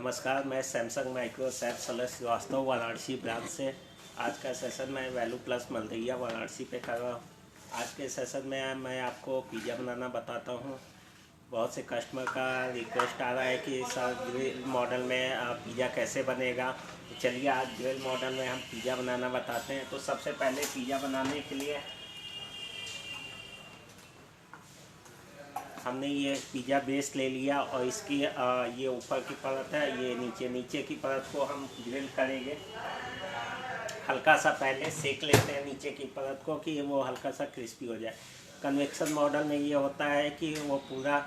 नमस्कार, मैं Samsung micro Saif सलह Srivastava Varanasi branch से आज का सेशन मैं वैल्यू प्लस मलदैया वाराणसी पे कर रहा हूँ। आज के सेशन में मैं आपको पिज़्ज़ा बनाना बताता हूँ। बहुत से कस्टमर का रिक्वेस्ट आ रहा है कि सर ग्रिल मॉडल में पिज़्ज़ा कैसे बनेगा। तो चलिए आज ग्रिल मॉडल में हम पिज़्ज़ा बनाना बताते हैं। तो सबसे पहले पिज़्ज़ा बनाने के लिए हमने ये पिज़्ज़ा बेस ले लिया और इसकी ये ऊपर की परत है, ये नीचे की परत को हम ग्रिल करेंगे। हल्का सा पहले सेक लेते हैं नीचे की परत को कि वो हल्का सा क्रिस्पी हो जाए। कन्वेक्शन मॉडल में ये होता है कि वो पूरा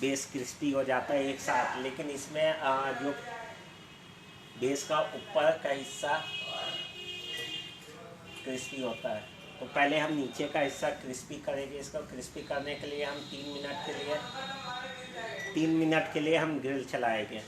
बेस क्रिस्पी हो जाता है एक साथ, लेकिन इसमें जो बेस का ऊपर का हिस्सा क्रिस्पी होता है। तो पहले हम नीचे का हिस्सा क्रिस्पी करेंगे। इसको क्रिस्पी करने के लिए हम 3 मिनट के लिए हम ग्रिल चलाएंगे।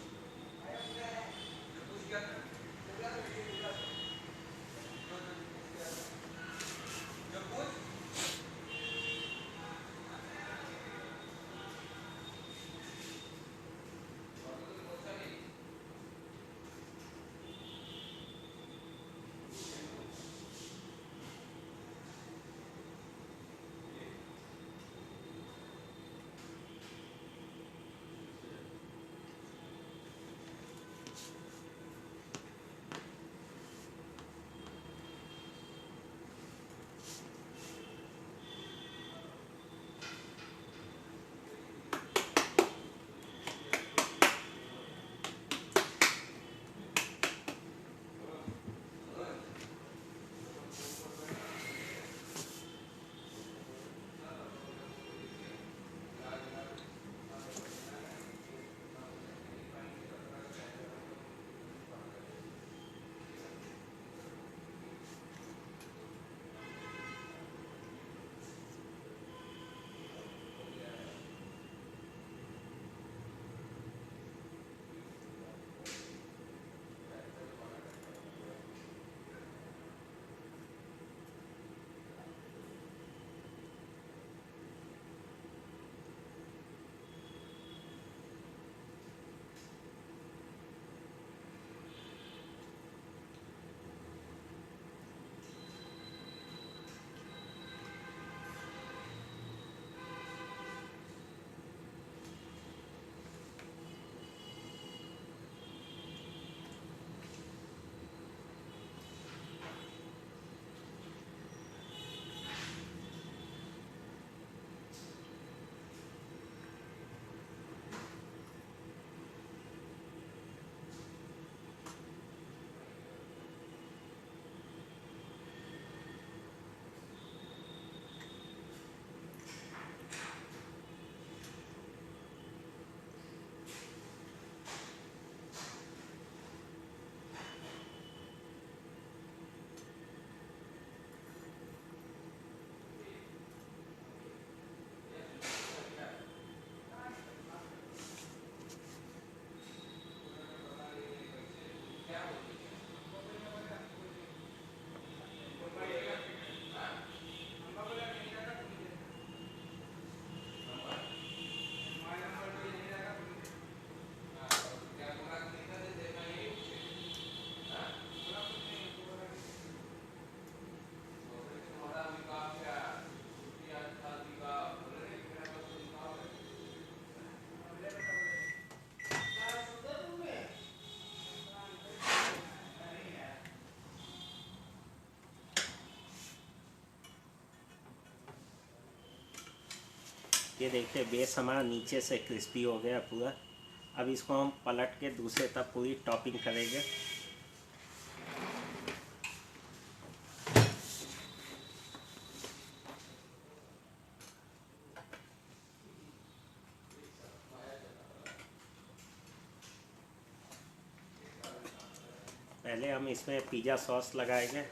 ये देखिए बेस हमारा नीचे से क्रिस्पी हो गया पूरा। अब इसको हम पलट के दूसरे तरफ पूरी टॉपिंग करेंगे। पहले हम इसमें पिज़्ज़ा सॉस लगाएंगे।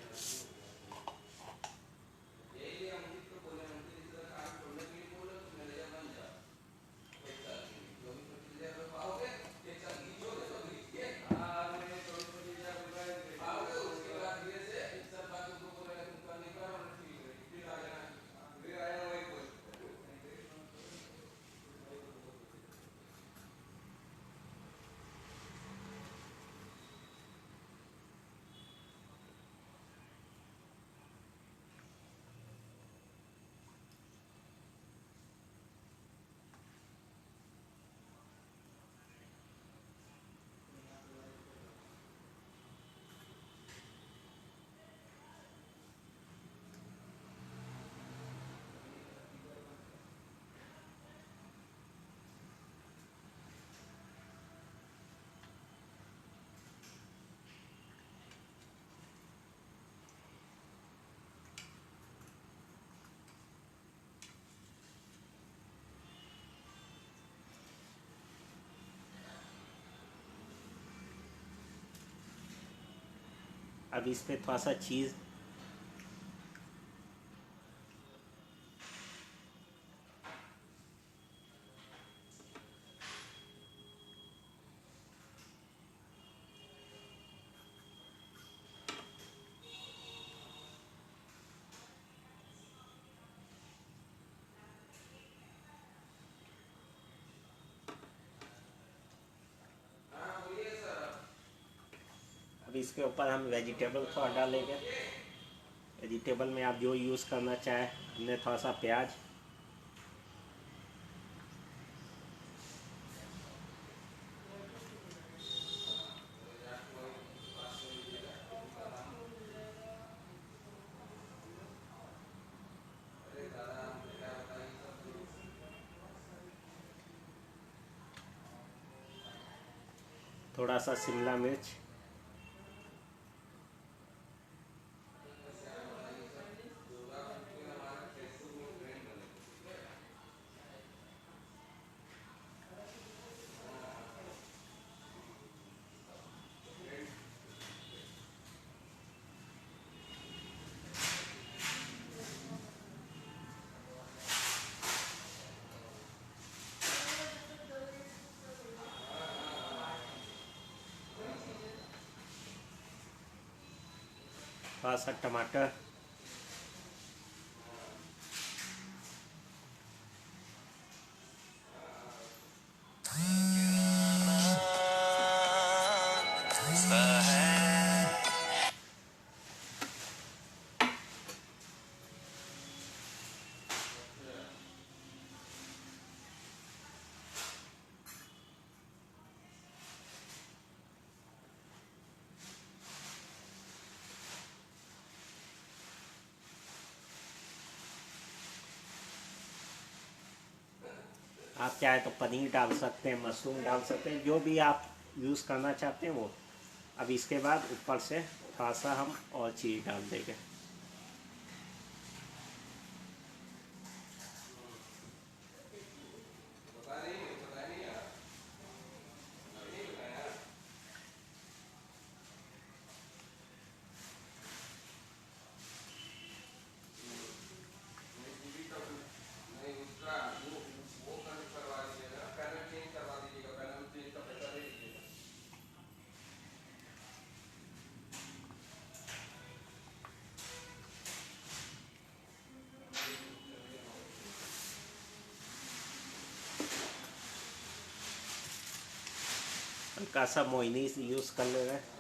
अब इस पे थोड़ा सा चीज़, अब इसके ऊपर हम वेजिटेबल थोड़ा डालेंगे। वेजिटेबल में आप जो यूज़ करना चाहें। हमने थोड़ा सा प्याज, थोड़ा सा शिमला मिर्च, थोड़ा सा टमाटर, आप चाहे तो पनीर डाल सकते हैं, मशरूम डाल सकते हैं, जो भी आप यूज़ करना चाहते हैं वो। अब इसके बाद ऊपर से थोड़ा सा हम और चीज़ डाल देंगे। हल्का सा मोइनीस यूज़ कर ले रहे हैं।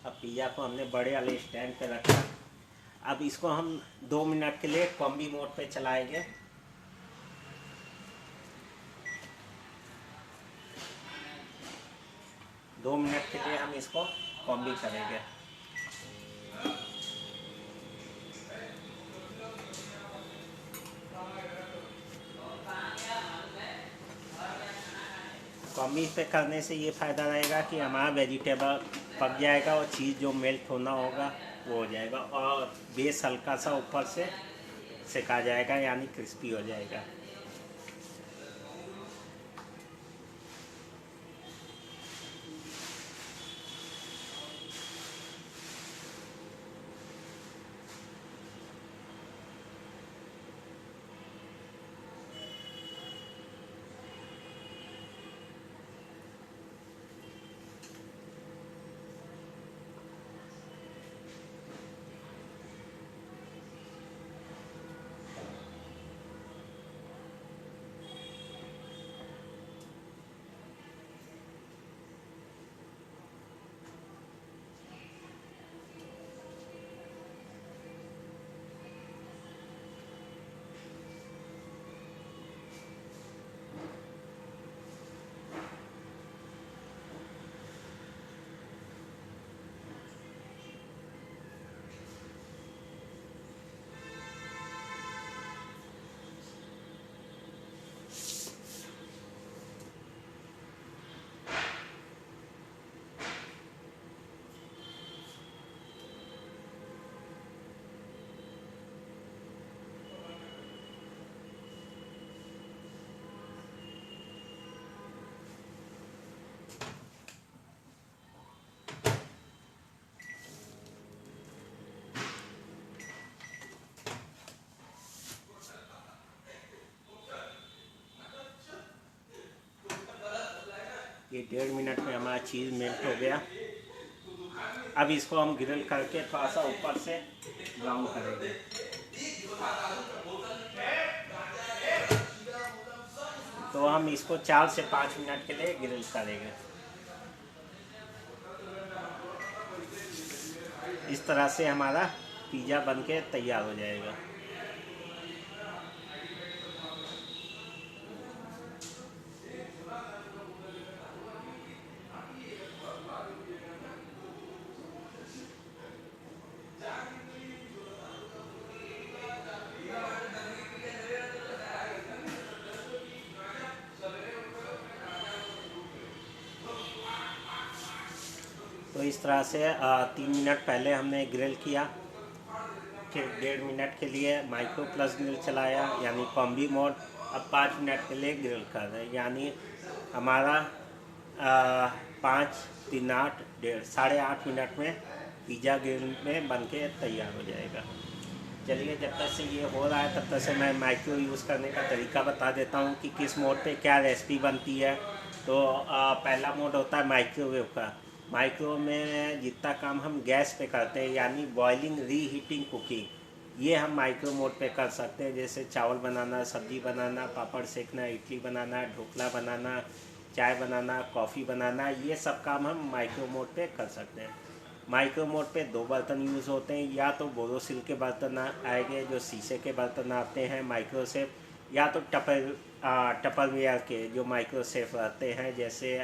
अब पिज़्ज़ा को हमने बड़े वाले स्टैंड पे रखा। अब इसको हम 2 मिनट के लिए कॉम्बी मोड पे चलाएंगे। दो मिनट के लिए हम इसको कॉम्बी करेंगे। कॉम्बी पे करने से ये फ़ायदा रहेगा कि हमारा वेजिटेबल पक जाएगा और चीज़ जो मेल्ट होना होगा वो हो जाएगा, और बेस हल्का सा ऊपर से सिका जाएगा, यानी क्रिस्पी हो जाएगा। ये 1.5 मिनट में हमारा चीज़ मेल्ट हो गया। अब इसको हम ग्रिल करके थोड़ा सा ऊपर से ब्राउन करेंगे। तो हम इसको 4 से 5 मिनट के लिए ग्रिल करेंगे। इस तरह से हमारा पिज़्ज़ा बनके तैयार हो जाएगा। तो इस तरह से 3 मिनट पहले हमने ग्रिल किया, फिर 1.5 मिनट के लिए माइक्रो प्लस ग्रिल चलाया यानी कॉम्बी मोड। अब 5 मिनट के लिए ग्रिल कर रहे हैं, यानी हमारा 5 3 8 8.5 मिनट में पिज़्ज़ा ग्रिल में बनके तैयार हो जाएगा। चलिए, जब तक से ये हो रहा है तब तक से मैं माइक्रो यूज़ करने का तरीका बता देता हूँ कि किस मोड पे क्या रेसिपी बनती है। तो पहला मोड होता है माइक्रोवेव का। माइक्रो में जितना काम हम गैस पे करते हैं यानी बॉइलिंग, रीहीटिंग, कुकिंग, ये हम माइक्रो मोड पे कर सकते हैं। जैसे चावल बनाना, सब्जी बनाना, पापड़ सेकना, इडली बनाना, ढोकला बनाना, चाय बनाना, कॉफ़ी बनाना, ये सब काम हम माइक्रो मोड पे कर सकते हैं। माइक्रो मोड पे 2 बर्तन यूज़ होते हैं, या तो बोरोसिल के बर्तन आएंगे जो शीशे के बर्तन आते हैं माइक्रो सेफ, या तो टपरवेयर के जो माइक्रो सेफ रहते हैं। जैसे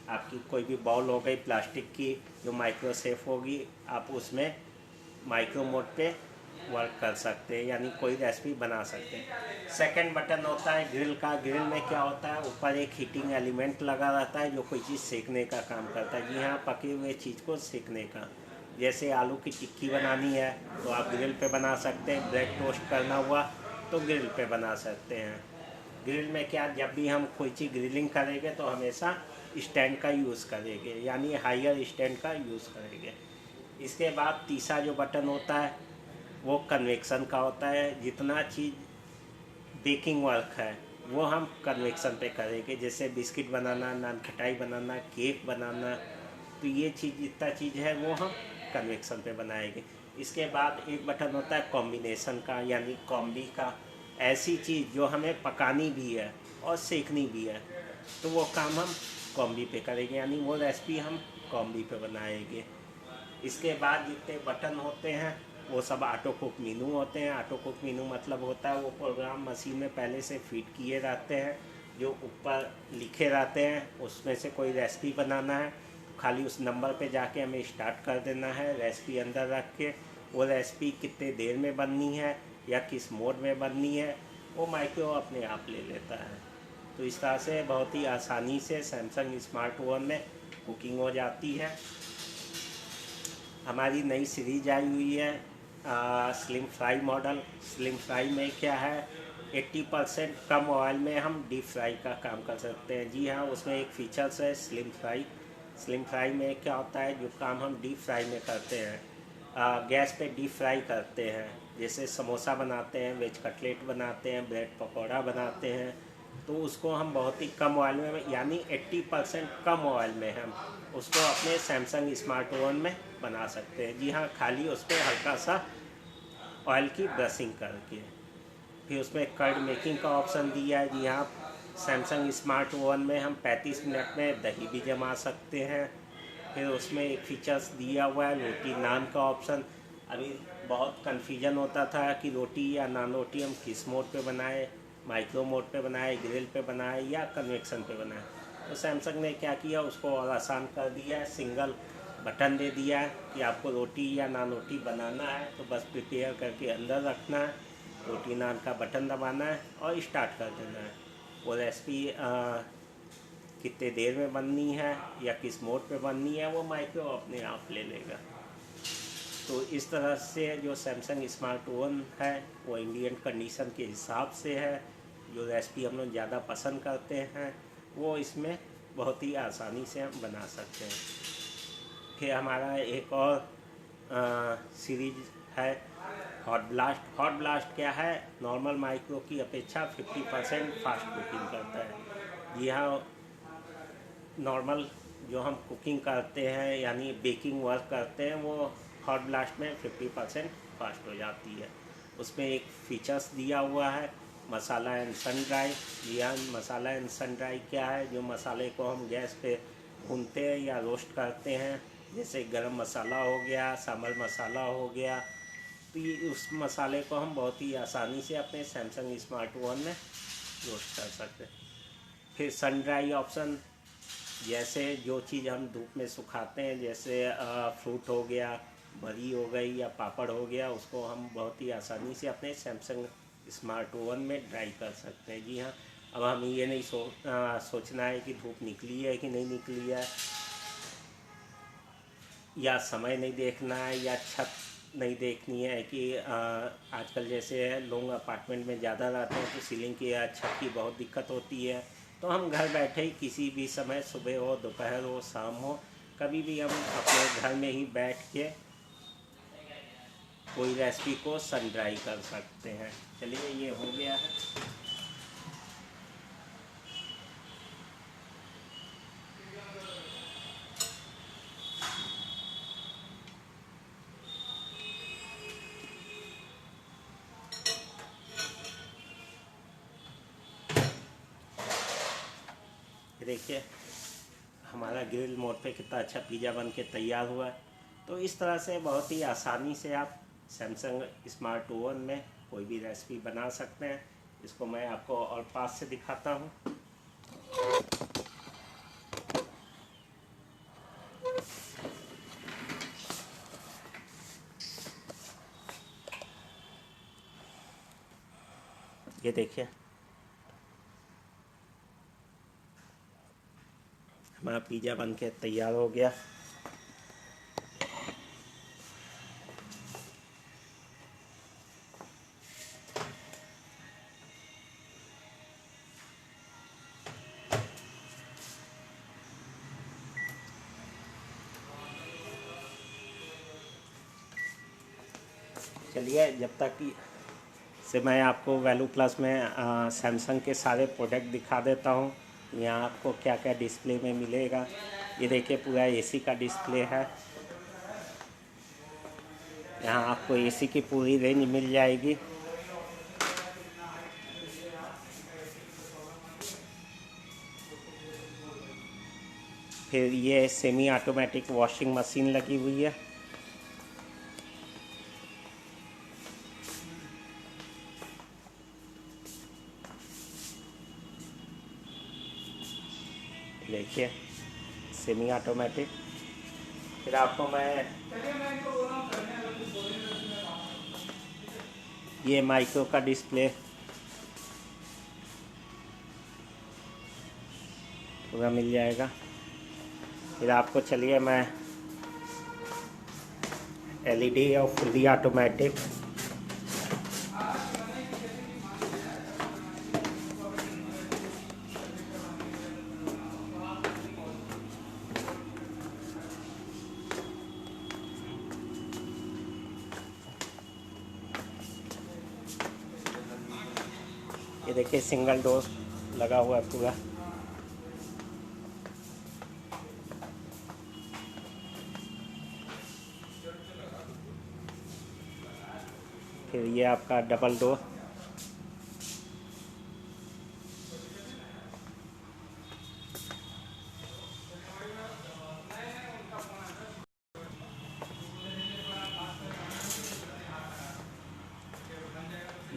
आपकी कोई भी बाउल हो गई प्लास्टिक की जो माइक्रो सेफ होगी, आप उसमें माइक्रो मोड पे वर्क कर सकते हैं, यानी कोई रेसिपी बना सकते हैं। सेकंड बटन होता है ग्रिल का। ग्रिल में क्या होता है, ऊपर एक हीटिंग एलिमेंट लगा रहता है जो कोई चीज़ सेकने का काम करता है। जी हाँ, पके हुए चीज़ को सेकने का। जैसे आलू की टिक्की बनानी है तो आप ग्रिल पे बना सकते हैं। ब्रेड टोस्ट करना हुआ तो ग्रिल पे बना सकते हैं। ग्रिल में क्या, जब भी हम कोई चीज़ ग्रिलिंग करेंगे तो हमेशा स्टैंड का यूज़ करेंगे, यानी हायर स्टैंड का यूज़ करेंगे। इसके बाद तीसरा जो बटन होता है वो कन्वेक्शन का होता है। जितना चीज़ बेकिंग वर्क है वो हम कन्वेक्शन पे करेंगे। जैसे बिस्किट बनाना, नान खटाई बनाना, केक बनाना, तो ये चीज़ जितना चीज़ है वो हम कन्वेक्शन पे बनाएंगे। इसके बाद एक बटन होता है कॉम्बिनेशन का, यानी कॉम्बी का। ऐसी चीज़ जो हमें पकानी भी है और सेकनी भी है तो वो काम हम कॉम्बी पे करेंगे, यानी वो रेसिपी हम कॉम्बी पे बनाएंगे। इसके बाद जितने बटन होते हैं वो सब ऑटो कुक मेनू होते हैं। ऑटो कुक मेनू मतलब होता है वो प्रोग्राम मशीन में पहले से फीड किए रहते हैं, जो ऊपर लिखे रहते हैं। उसमें से कोई रेसिपी बनाना है, खाली उस नंबर पे जाके हमें स्टार्ट कर देना है, रेसिपी अंदर रख के। वो रेसिपी कितने देर में बननी है या किस मोड में बननी है वो माइक्रो अपने आप ले लेता है। तो इस तरह से बहुत ही आसानी से सैमसंग स्मार्ट ओवन में कुकिंग हो जाती है। हमारी नई सीरीज आई हुई है slim fry model. Slim fry में क्या है, 80% कम ऑयल में हम डीप फ्राई का काम कर सकते हैं। जी हाँ, उसमें एक फीचर्स है स्लिम फ्राई। स्लिम फ्राई में क्या होता है, जो काम हम डीप फ्राई में करते हैं, गैस पे डीप फ्राई करते हैं। जैसे समोसा बनाते हैं, वेज कटलेट बनाते हैं, ब्रेड पकौड़ा बनाते हैं, तो उसको हम बहुत ही कम ऑयल में, यानी 80% कम ऑयल में हम उसको अपने सैमसंग स्मार्ट ओवन में बना सकते हैं। जी हाँ, खाली उस पर हल्का सा ऑयल की ब्रशिंग करके। फिर उसमें कर्ड मेकिंग का ऑप्शन दिया है। जी हाँ, सैमसंग स्मार्ट ओवन में हम 35 मिनट में दही भी जमा सकते हैं। फिर उसमें एक फीचर्स दिया हुआ है रोटी नान का ऑप्शन। अभी बहुत कन्फ्यूजन होता था कि रोटी या नान रोटी हम किस मोड पे बनाएं, माइक्रो मोड पे बनाएं, ग्रिल पे बनाएं या कन्वेक्शन पे बनाएं। तो सैमसंग ने क्या किया, उसको और आसान कर दिया है। सिंगल बटन दे दिया है कि आपको रोटी या नान रोटी बनाना है तो बस प्रिपेयर करके अंदर रखना है, रोटी नान का बटन दबाना है और स्टार्ट कर देना है। वो रेसिपी कितने देर में बननी है या किस मोड पे बननी है वो माइक्रो अपने आप ले लेगा। तो इस तरह से जो सैमसंग स्मार्ट ओवन है वो इंडियन कंडीशन के हिसाब से है। जो रेसिपी हम लोग ज़्यादा पसंद करते हैं वो इसमें बहुत ही आसानी से हम बना सकते हैं। फिर हमारा एक और सीरीज है हॉट ब्लास्ट। हॉट ब्लास्ट क्या है, नॉर्मल माइक्रो की अपेक्षा 50% फास्ट कुकिंग करता है। जी हाँ, नॉर्मल जो हम कुकिंग करते हैं यानी बेकिंग वर्क करते हैं वो हॉट ब्लास्ट में 50% फास्ट हो जाती है। उसमें एक फीचर्स दिया हुआ है मसाला एंड सन ड्राई। या मसाला एंड सन ड्राई क्या है, जो मसाले को हम गैस पे भूनते हैं या रोस्ट करते हैं, जैसे गरम मसाला हो गया, सांभर मसाला हो गया, तो ये उस मसाले को हम बहुत ही आसानी से अपने सैमसंग स्मार्ट वन में रोस्ट कर सकते हैं। फिर सन ड्राई ऑप्शन, जैसे जो चीज़ हम धूप में सुखाते हैं, जैसे फ्रूट हो गया, बरी हो गई या पापड़ हो गया, उसको हम बहुत ही आसानी से अपने सैमसंग स्मार्ट ओवन में ड्राई कर सकते हैं। जी हाँ, अब हमें ये नहीं सोचना है कि धूप निकली है कि नहीं निकली है, या समय नहीं देखना है, या छत नहीं देखनी है कि आजकल जैसे लोग अपार्टमेंट में ज़्यादा रहते हैं तो सीलिंग की या छत की बहुत दिक्कत होती है। तो हम घर बैठे ही किसी भी समय, सुबह हो, दोपहर हो, शाम हो, कभी भी हम अपने घर में ही बैठ के कोई रेसिपी को सन ड्राई कर सकते हैं। चलिए, ये हो गया है। देखिए हमारा ग्रिल मोड पे कितना अच्छा पिज़्ज़ा बन के तैयार हुआ है। तो इस तरह से बहुत ही आसानी से आप सैमसंग स्मार्ट ओवन में कोई भी रेसिपी बना सकते हैं। इसको मैं आपको और पास से दिखाता हूँ। ये देखिए हमारा पिज़्ज़ा बन के तैयार हो गया। चलिए, जब तक कि से मैं आपको वैल्यू प्लस में सैमसंग के सारे प्रोडक्ट दिखा देता हूँ। यहाँ आपको क्या क्या डिस्प्ले में मिलेगा। ये देखिए पूरा एसी का डिस्प्ले है। यहाँ आपको एसी की पूरी रेंज मिल जाएगी। फिर ये सेमी ऑटोमेटिक वॉशिंग मशीन लगी हुई है। देखिए सेमी ऑटोमेटिक। फिर आपको मैं ये माइक्रो का डिस्प्ले पूरा मिल जाएगा। फिर आपको चलिए मैं एलईडी और फुली ऑटोमेटिक ये देखिए सिंगल डोर लगा हुआ है पूरा। फिर ये आपका डबल डोर।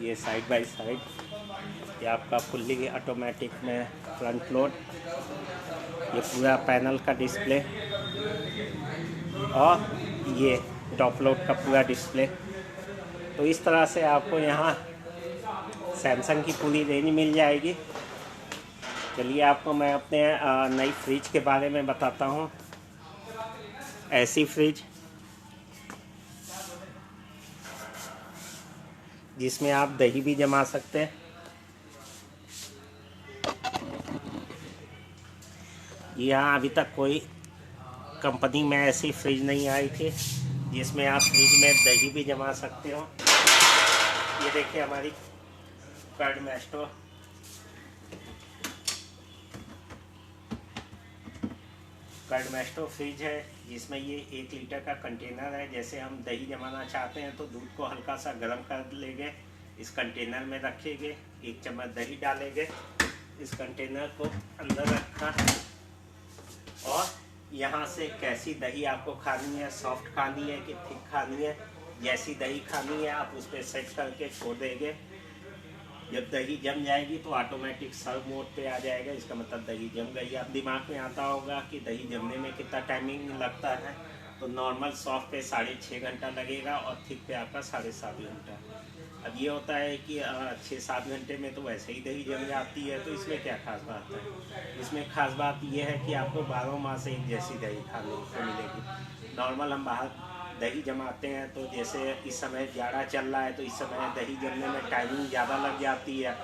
ये साइड बाय साइड, ये आपका फुल्ली ऑटोमेटिक में फ्रंट लोड। ये पूरा पैनल का डिस्प्ले और ये टॉप लोड का पूरा डिस्प्ले। तो इस तरह से आपको यहाँ सैमसंग की पूरी रेंज मिल जाएगी। चलिए आपको मैं अपने नई फ्रिज के बारे में बताता हूँ। ऐसी फ्रिज जिसमें आप दही भी जमा सकते हैं। यहाँ अभी तक कोई कंपनी में ऐसी फ्रिज नहीं आई थी जिसमें आप फ्रिज में दही भी जमा सकते हो। ये देखिए हमारी कर्ड मैस्टो। कर्डमेस्टो फ्रिज है जिसमें ये 1 लीटर का कंटेनर है। जैसे हम दही जमाना चाहते हैं तो दूध को हल्का सा गर्म कर लेंगे, इस कंटेनर में रखेंगे, 1 चम्मच दही डालेंगे, इस कंटेनर को अंदर रखना, और यहाँ से कैसी दही आपको खानी है, सॉफ्ट खानी है कि थिक खानी है, जैसी दही खानी है आप उस पर सेट करके छोड़ देंगे। जब दही जम जाएगी तो ऑटोमेटिक सर्व मोड पे आ जाएगा, इसका मतलब दही जम गई। आप दिमाग में आता होगा कि दही जमने में कितना टाइमिंग लगता है, तो नॉर्मल सॉफ्ट पे 6.5 घंटा लगेगा और थिक पे आपका 7.5 घंटा। अब ये होता है कि 6-7 घंटे में तो वैसे ही दही जम जाती है, तो इसमें क्या खास बात है। इसमें खास बात यह है कि आपको 12 माह एक जैसी दही खाने को मिलेगी। नॉर्मल हम बाहर दही जमाते हैं तो जैसे इस समय जाड़ा चल रहा है तो इस समय दही जमने में टाइमिंग ज़्यादा लग जाती है।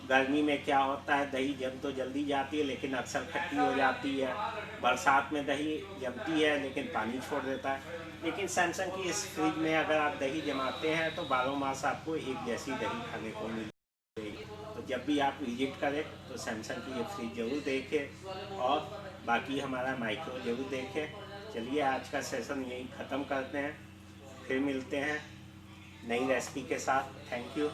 गर्मी में क्या होता है, दही जम तो जल्दी जाती है लेकिन अक्सर खट्टी हो जाती है। बरसात में दही जमती है लेकिन पानी छोड़ देता है। लेकिन सैमसंग की इस फ्रिज में अगर आप दही जमाते हैं तो 12 मास आपको एक जैसी दही खाने को मिलेगी। तो जब भी आप विजिट करें तो सैमसंग की ये फ्रिज ज़रूर देखें और बाकी हमारा माइक्रो ज़रूर देखें। चलिए आज का सेशन यहीं ख़त्म करते हैं, फिर मिलते हैं नई रेसिपी के साथ। Thank you.